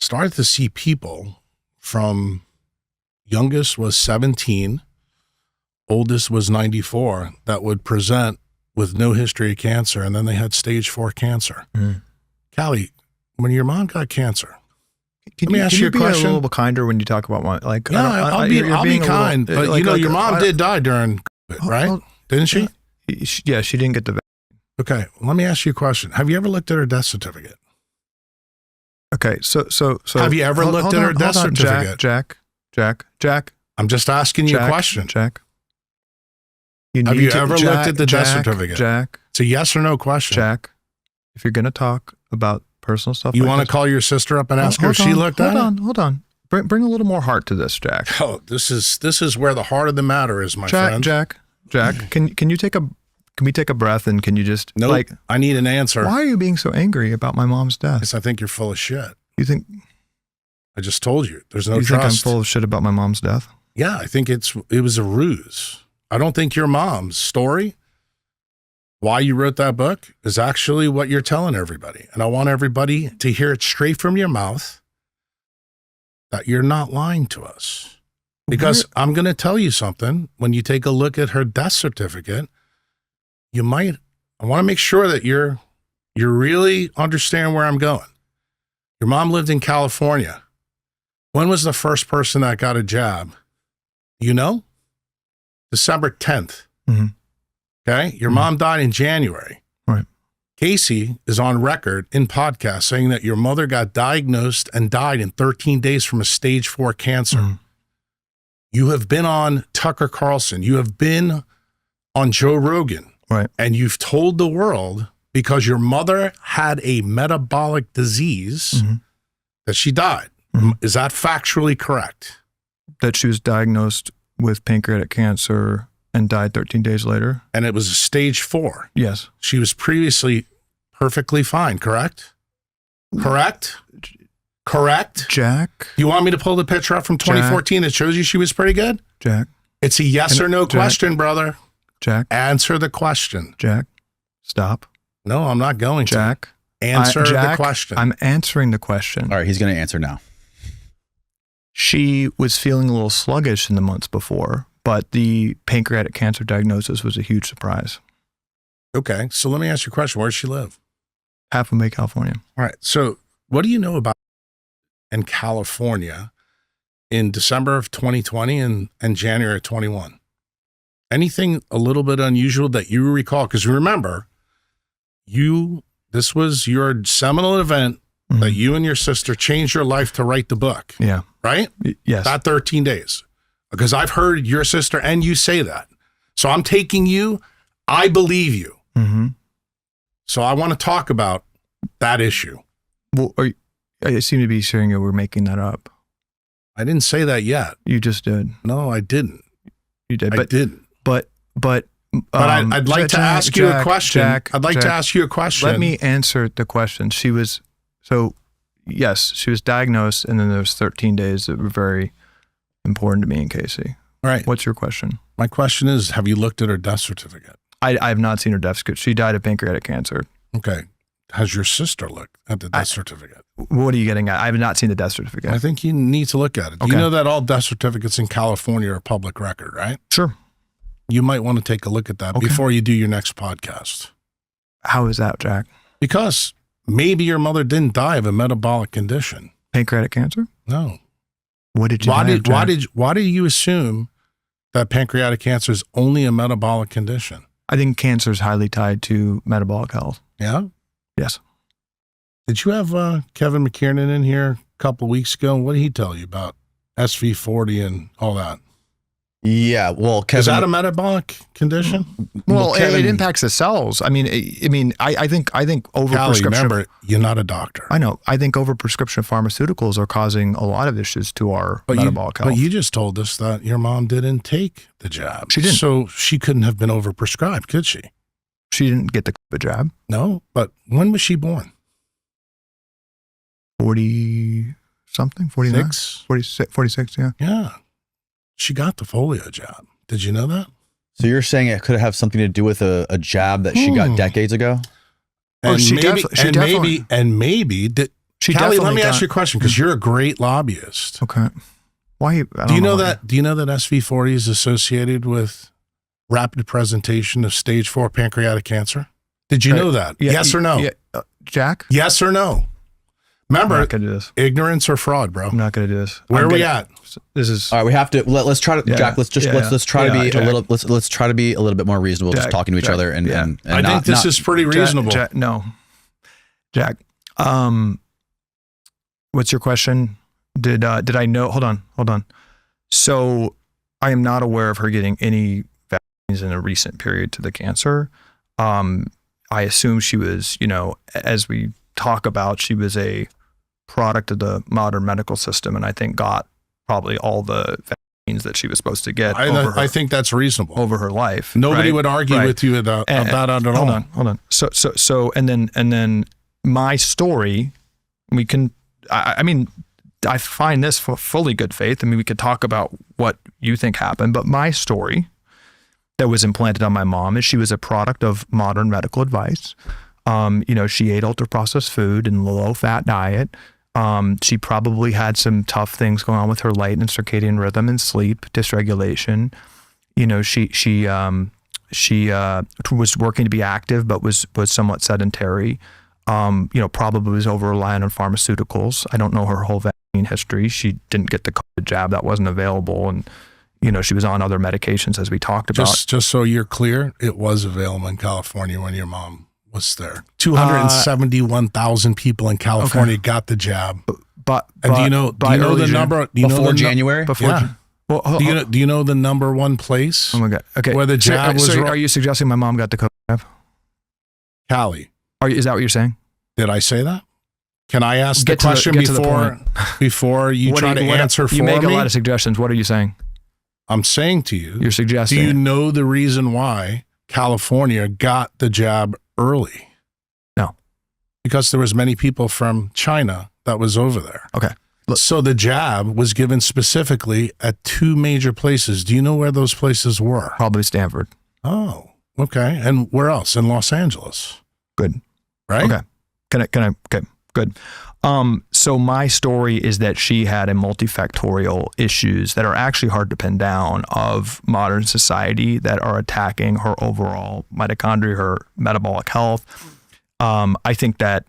started to see people from youngest was 17, oldest was 94, that would present with no history of cancer, and then they had stage 4 cancer. Calley, when your mom got cancer, let me ask you a question. Be a little bit kinder when you talk about one. Like, yeah, I'll be kind, but you know, your mom did die during COVID, right? Didn't she? Yeah, she didn't get the vaccine. Okay, let me ask you a question. Have you ever looked at her death certificate? Okay, so have you ever looked at her death certificate? Jack. I'm just asking you a question. Jack. Have you ever looked at the death certificate? Jack. It's a yes or no question. Jack, if you're going to talk about personal stuff, you want to call your sister up and ask her if she looked at it? Hold on. Bring a little more heart to this, Jack. Oh, this is where the heart of the matter is, my friend. Jack, can we take a breath and can you just Nope, I need an answer. Why are you being so angry about my mom's death? Because I think you're full of shit. You think? I just told you. There's no you trust. Think I'm full of shit about my mom's death? Yeah, I think it was a ruse. I don't think your mom's story, why you wrote that book, is actually what you're telling everybody. And I want everybody to hear it straight from your mouth that you're not lying to us. Because I'm going to tell you something. When you take a look at her death certificate, I want to make sure that you really understand where I'm going. Your mom lived in California. When was the first person that got a jab? You know? December 10th. Mm-hmm. Okay? Your mom died in January. Right. Casey is on record in podcast saying that your mother got diagnosed and died in 13 days from a stage 4 cancer. Mm-hmm. You have been on Tucker Carlson. You have been on Joe Rogan. Right. And you've told the world because your mother had a metabolic disease that she died. Is that factually correct? That she was diagnosed with pancreatic cancer and died 13 days later? And it was a stage 4. Yes. She was previously perfectly fine, correct? Correct? Jack? You want me to pull the picture up from 2014 that shows you she was pretty good? Jack? It's a yes or no question, brother. Jack? Answer the question. Jack? Stop. No, I'm not going to. Jack? Answer the question. I'm answering the question. All right, he's going to answer now. She was feeling a little sluggish in the months before, but the pancreatic cancer diagnosis was a huge surprise. Okay, so let me ask you a question. Where does she live? Half of Bay, California. All right, so what do you know about in California in December of 2020 and January of 21? Anything a little bit unusual that you recall? Because remember, this was your seminal event that you and your sister changed your life to write the book. Yeah. Right? Yes. That 13 days. Because I've heard your sister and you say that. So I'm taking you, I believe you. Mm-hmm. So I want to talk about that issue. Well, I seem to be saying you were making that up. I didn't say that yet. You just did. No, I didn't. You did. I didn't. But I'd like to ask you a question. I'd like to ask you a question. Let me answer the question. She was diagnosed, and then there was 13 days that were very important to me and Casey. All right. What's your question? My question is, have you looked at her death certificate? I have not seen her death certificate. She died of pancreatic cancer. Okay. Has your sister looked at the death certificate? What are you getting at? I have not seen the death certificate. I think you need to look at it. Okay. You know that all death certificates in California are public record, right? Sure. You might want to take a look at that before you do your next podcast. How is that, Jack? Because maybe your mother didn't die of a metabolic condition. Pancreatic cancer? No. What did you why do you assume that pancreatic cancer is only a metabolic condition? I think cancer is highly tied to metabolic health. Yeah? Yes. Did you have Kevin McKiernan in here a couple of weeks ago? What did he tell you about SV40 and all that? Yeah, well, Kevin, is that a metabolic condition? Well, Kevin, it impacts the cells. I mean, I think overprescription. Remember, you're not a doctor. I know. I think overprescription of pharmaceuticals are causing a lot of issues to our metabolic health. But you just told us that your mom didn't take the jab. She didn't. So she couldn't have been overprescribed, could she? She didn't get the jab. No, but when was she born? 40-something, 49? 46, yeah. Yeah. She got the polio jab. Did you know that? So you're saying it could have something to do with a jab that she got decades ago? And she maybe Calley, let me ask you a question because you're a great lobbyist. Okay. Why? Do you know that SV40 is associated with rapid presentation of stage 4 pancreatic cancer? Did you know that? Yeah, yes or no? Yeah, Jack? Yes or no? Remember, I'm not gonna do this. Ignorance or fraud, bro. I'm not going to do this. Where are we at? This is All right, we have to let's try to Jack. Let's try to be Jack. a little. Let's try to be a little bit more reasonable, just Jack, talking to each Jack, other and I think this is pretty reasonable. Jack, no, Jack. What's your question? Did I know? Hold on. So I am not aware of her getting any vaccines in a recent period to the cancer. I assume she was, as we talk about, she was a product of the modern medical system, and I think got probably all the vaccines that she was supposed to get. I think that's reasonable over her life. Nobody right? would argue Right. with you about that at all. Hold on. So, and then my story, we can. I mean, I find this for fully good faith. I mean, we could talk about what you think happened, but my story that was implanted on my mom is she was a product of modern medical advice. She ate ultra processed food and a low fat diet. She probably had some tough things going on with her light and circadian rhythm and sleep dysregulation. She was working to be active, but was somewhat sedentary. Probably was over reliant on pharmaceuticals. I don't know her whole vaccine history. She didn't get the COVID jab, that wasn't available, and she was on other medications as we talked about. Just so you're clear, it was available in California when your mom was there. 271,000 people in California got the jab. But do you know the number? Do you know before the January? Yeah. Well, do you know the number one place? Oh my God. Okay. Where the jab was? So are you suggesting my mom got the COVID jab? Calley. Is that what you're saying? Did I say that? Can I ask Get the question to the point. before you try to answer for me? You make a lot of suggestions. What are you saying? I'm saying to you. You're suggesting. Do you know the reason why California got the jab early? No. Because there was many people from China that was over there. Okay. Look. So the jab was given specifically at 2 major places. Do you know where those places were? Probably Stanford. Oh, okay. And where else? In Los Angeles. Good. Right? Okay. Okay, good. So my story is that she had a multifactorial issues that are actually hard to pin down of modern society that are attacking her overall mitochondria, her metabolic health. I think that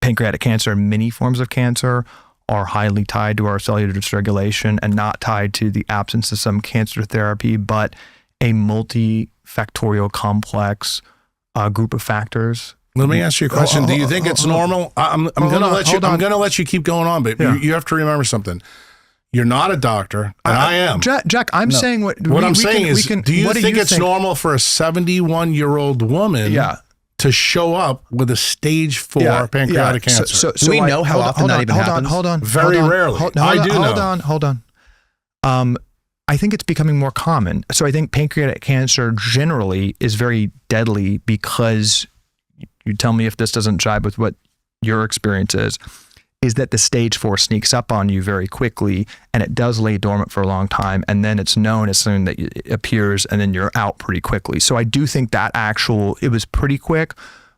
pancreatic cancer and many forms of cancer are highly tied to our cellular dysregulation and not tied to the absence of some cancer therapy, but a multifactorial complex group of factors. Let me ask you a question. Do you think it's normal? I'm going to let you keep going on, but you have to remember something. You're not a doctor, and I am. Jack, I'm saying what I'm saying is, do you think it's normal for a 71-year-old woman to show up with a stage 4 pancreatic cancer? So do we know how often that even happens? Hold on. Very rarely. I do know. Hold on. I think it's becoming more common. So I think pancreatic cancer generally is very deadly because, you tell me if this doesn't jibe with what your experience is that the stage 4 sneaks up on you very quickly, and it does lay dormant for a long time, and then it's known as something that it appears, and then you're out pretty quickly. So I do think that it was pretty quick,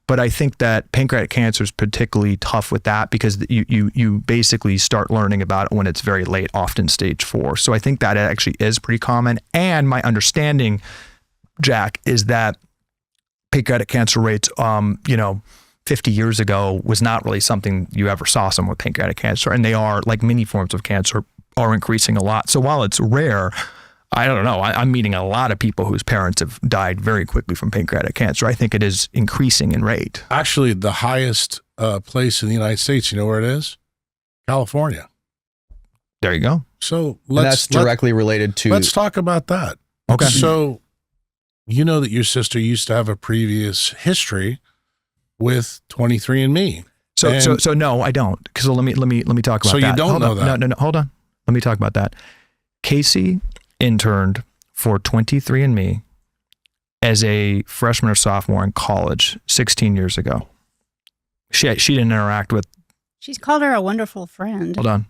but I think that pancreatic cancer is particularly tough with that because you basically start learning about it when it's very late, often stage 4. So I think that actually is pretty common. And my understanding, Jack, is that pancreatic cancer rates, 50 years ago was not really something you ever saw someone with pancreatic cancer. And they are, like many forms of cancer, are increasing a lot. So while it's rare, I don't know, I'm meeting a lot of people whose parents have died very quickly from pancreatic cancer. I think it is increasing in rate. Actually, the highest place in the United States, you know where it is? California. There you go. So that's directly related to... Let's talk about that. Okay. So you know that your sister used to have a previous history with 23andMe. So no, I don't. Because let me talk about that. So you don't know that? No, hold on. Let me talk about that. Casey interned for 23andMe as a freshman or sophomore in college 16 years ago. She didn't interact with... She's called her a wonderful friend. Hold on.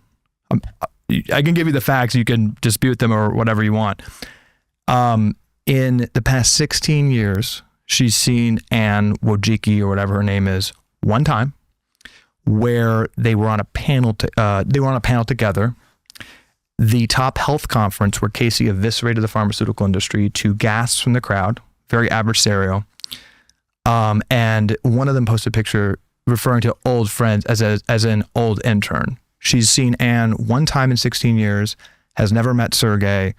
I can give you the facts. You can dispute them or whatever you want. In the past 16 years, she's seen Anne Wojcicki, or whatever her name is, one time. where they were on a panel. Together. The top health conference where Casey eviscerated the pharmaceutical industry to gasps from the crowd, very adversarial. And one of them posted a picture referring to old friends as an old intern. She's seen Anne one time in 16 years, has never met Sergey,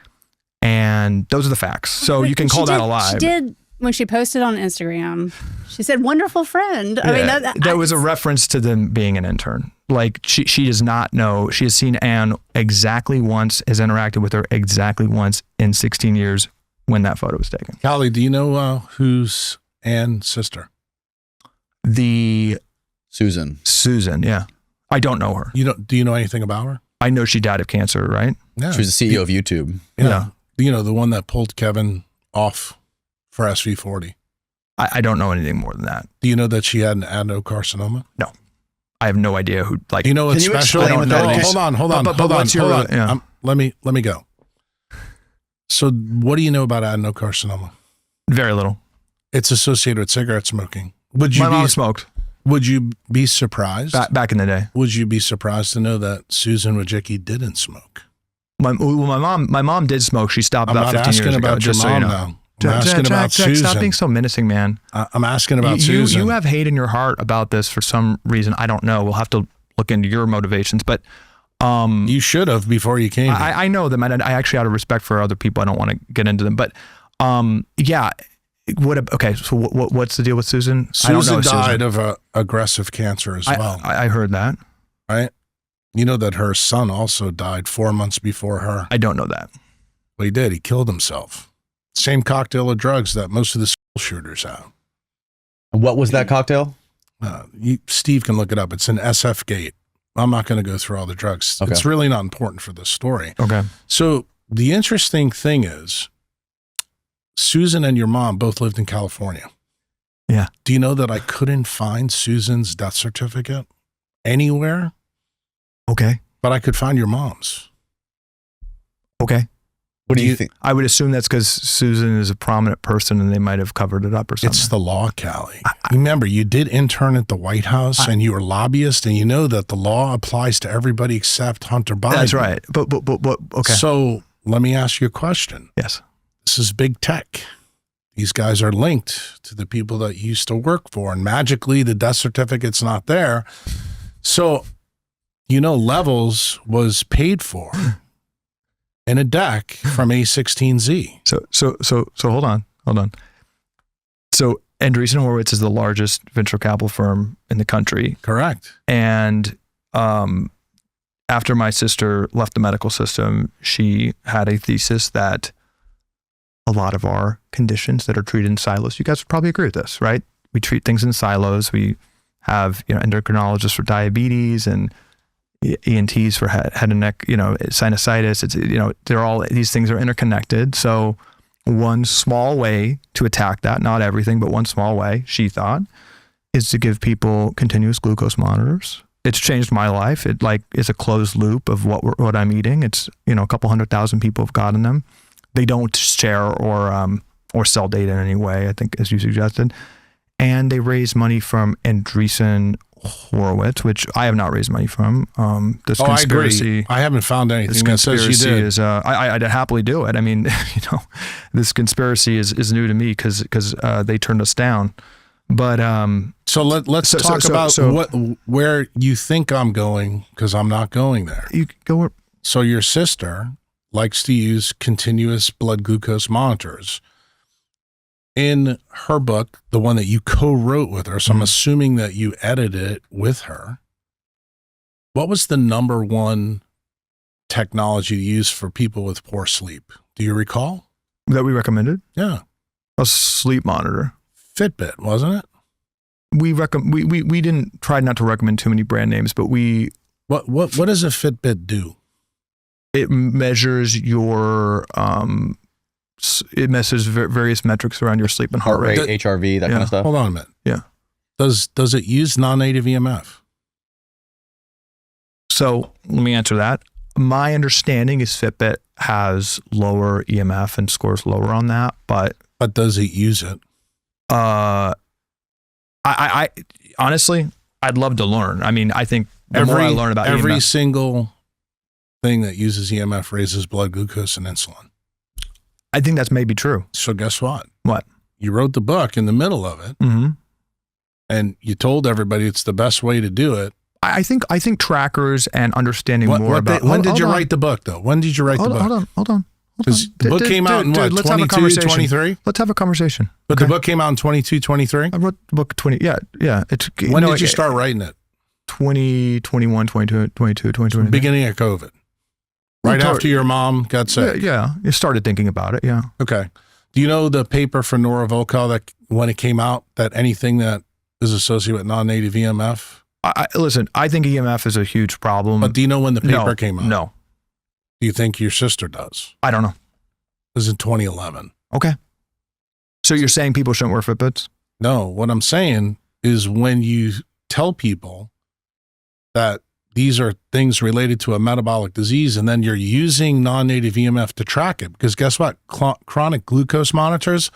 and those are the facts. So you can call that a lie. She did, when she posted on Instagram, she said, wonderful friend. I mean, that was a reference to them being an intern. Like she does not know. She has seen Anne exactly once, has interacted with her exactly once in 16 years when that photo was taken. Calley, do you know who's Anne's sister? Susan, yeah. I don't know her. Do you know anything about her? I know she died of cancer, right? Yeah. She was the CEO of YouTube. Yeah. You know, the one that pulled Kevin off for SV40. I don't know anything more than that. Do you know that she had an adenocarcinoma? No. I have no idea who, like, you know what's special? I don't know. Hold on. Yeah. Let me go. So what do you know about adenocarcinoma? Very little. It's associated with cigarette smoking. My mom smoked. Would you be surprised? Back in the day. Would you be surprised to know that Susan Wojcicki didn't smoke? My mom did smoke. She stopped about 15 years ago. I'm not asking about your mom now. I'm asking about Jack, Susan. stop being so menacing, man. I'm asking about Susan. You have hate in your heart about this for some reason. I don't know. We'll have to look into your motivations, but you should have before you came. I know them, and I actually, out of respect for other people, I don't want to get into them. But yeah. So what's the deal with Susan? Susan died of aggressive cancer as well. I heard that. Right? You know that her son also died 4 months before her. I don't know that. Well, he did. He killed himself. Same cocktail of drugs that most of the school shooters have. What was that cocktail? Steve can look it up. It's an SF Gate. I'm not going to go through all the drugs. Okay. It's really not important for this story. Okay. So the interesting thing is, Susan and your mom both lived in California. Yeah. Do you know that I couldn't find Susan's death certificate anywhere? Okay. But I could find your mom's. Okay. What do you think? I would assume that's because Susan is a prominent person and they might have covered it up or something. It's the law, Calley. Remember, you did intern at the White House and you were a lobbyist, and you know that the law applies to everybody except Hunter Biden. That's right. But okay. So let me ask you a question. Yes. This is big tech. These guys are linked to the people that you used to work for, and magically the death certificate's not there. So, Levels was paid for in a deck from A16Z. So hold on. So Andreessen Horowitz is the largest venture capital firm in the country. Correct. And after my sister left the medical system, she had a thesis that a lot of our conditions that are treated in silos, you guys would probably agree with this, right? We treat things in silos. We have, endocrinologists for diabetes and ENTs for head and neck, sinusitis. It's, these things are interconnected. So one small way to attack that, not everything, but one small way, she thought, is to give people continuous glucose monitors. It's changed my life. It is a closed loop of what I'm eating. It's, a couple 100,000 people have gotten them. They don't share or sell data in any way, I think, as you suggested. And they raise money from Andreessen Horowitz, which I have not raised money from. This conspiracy, I agree. I haven't found anything this that says you did. Is, I'd happily do it. I mean, this conspiracy is new to me because they turned us down. But so let's talk about where you think I'm going, because I'm not going there. You go. So your sister likes to use continuous blood glucose monitors. In her book, the one that you co-wrote with her, so I'm assuming that you edited it with her, what was the number one technology used for people with poor sleep? Do you recall? That we recommended? Yeah. A sleep monitor. Fitbit, wasn't it? We didn't try not to recommend too many brand names, but we... What does a Fitbit do? It measures your... it measures various metrics around your sleep and heart rate, HRV, that kind of stuff. Hold on a minute. Yeah. Does it use non-native EMF? So let me answer that. My understanding is Fitbit has lower EMF and scores lower on that, but does it use it? I honestly I'd love to learn. I mean, I think the more I learn about every EMF, single thing that uses EMF raises blood glucose and insulin. I think that's maybe true. So guess what? What? You wrote the book in the middle of it, Mm-hmm. and you told everybody it's the best way to do it. I think trackers and understanding more about. When did you write the book, though? When did you write the book? Hold on. Because the book came out in what, 22, 23? Let's have a conversation. But the book came out in 22, 23? I wrote the book 20. Yeah. When did you start writing it? 2021, 22, 2020. Beginning of COVID. Right after your mom got sick. Yeah. You started thinking about it. Yeah. Okay. Do you know the paper for Nora Volkow that when it came out, that anything that is associated with non-native EMF? Listen, I think EMF is a huge problem. But do you know when the paper came out? No. Do you think your sister does? I don't know. It was in 2011. Okay. So you're saying people shouldn't wear Fitbits? No, what I'm saying is when you tell people that these are things related to a metabolic disease, and then you're using non-native EMF to track it, because guess what? Chronic glucose monitors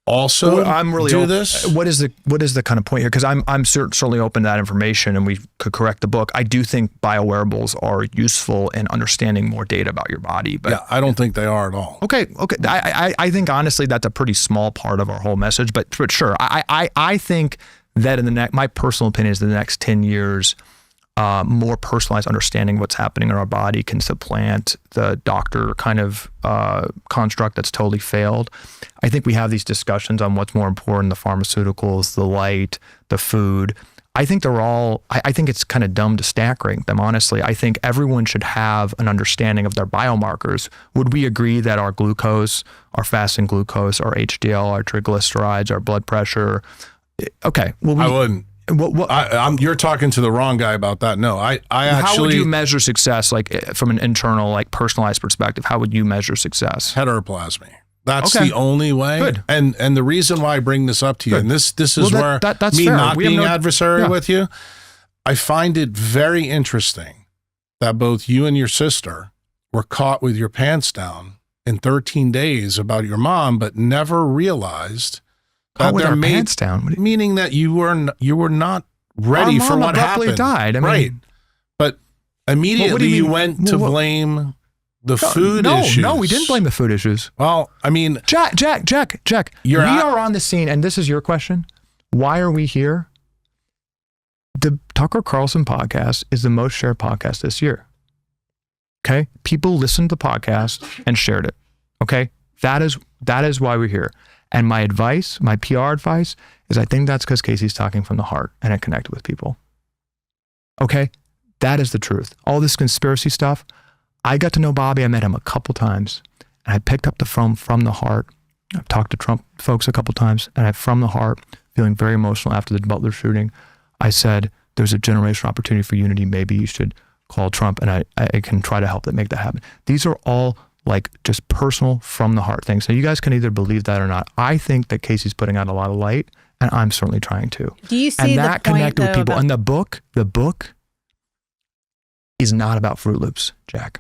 also do this. What is the kind of point here? Because I'm certainly open to that information, and we could correct the book. I do think biowearables are useful in understanding more data about your body. But yeah, I don't think they are at all. Okay. I think honestly that's a pretty small part of our whole message. But sure, I think that my personal opinion is the next 10 years. More personalized understanding of what's happening in our body can supplant the doctor kind of construct that's totally failed. I think we have these discussions on what's more important, the pharmaceuticals, the light, the food. I think I think it's kind of dumb to stack rank them, honestly. I think everyone should have an understanding of their biomarkers. Would we agree that our glucose, our fasting glucose, our HDL, our triglycerides, our blood pressure, okay. Well, I wouldn't. You're talking to the wrong guy about that. No, I actually. How would you measure success, like from an internal, like personalized perspective? How would you measure success? Heteroplasmy. That's the only way. Good. And the reason why I bring this up to you, and this is where that's me fair. not being adversarial with you, I find it very interesting that both you and your sister were caught with your pants down in 13 days about your mom, but never realized. With our pants down, meaning that you were not ready for what happened. Died. I mean, right, but immediately you went to blame the food issues. No, we didn't blame the food issues. Well, I mean, Jack. We are on the scene, and this is your question. Why are we here? The Tucker Carlson podcast is the most shared podcast this year. Okay, people listened to the podcast and shared it. Okay, that is why we're here. And my advice, my PR advice, is I think that's because Casey's talking from the heart and it connected with people. Okay? That is the truth. All this conspiracy stuff, I got to know Bobby. I met him a couple times. And I picked up the phone from the heart. I've talked to Trump folks a couple times. And from the heart, feeling very emotional after the Butler shooting, I said, there's a generational opportunity for unity. Maybe you should call Trump and I can try to help make that happen. These are all like just personal from the heart things. So you guys can either believe that or not. I think that Casey's putting out a lot of light, and I'm certainly trying to. Do you see and the that point, connected with though, people? And the book is not about Fruit Loops, Jack.